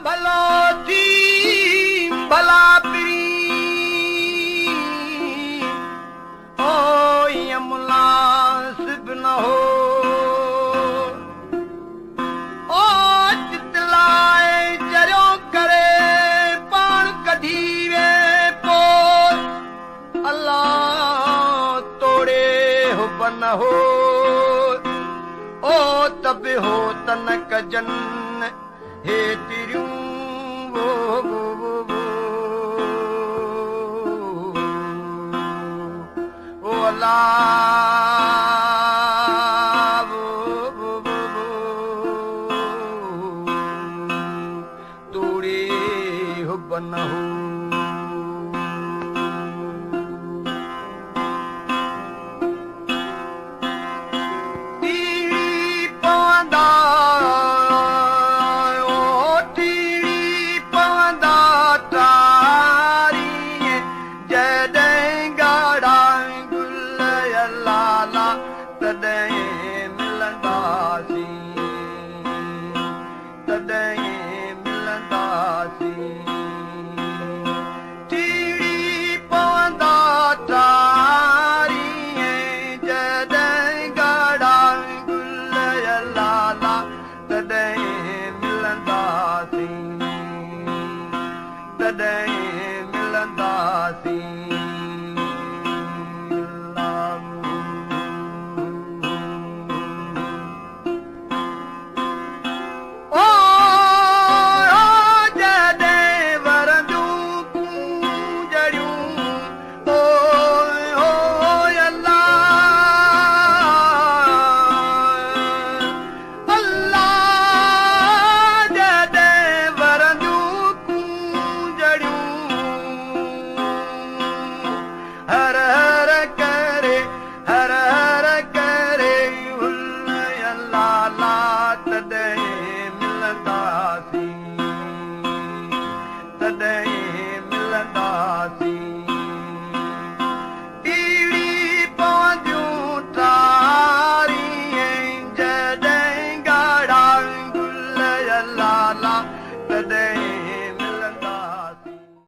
भलो थी भला पिरी ओ ये मुनासिब न हो ओ चितलाए जरियो करे पाण कढी वे पो अल्लाह तोड़े हुब न हो ओ तब हो तन कजन हे तिरियूं वो ओ अल्लाह तोड़े हुब न हो Day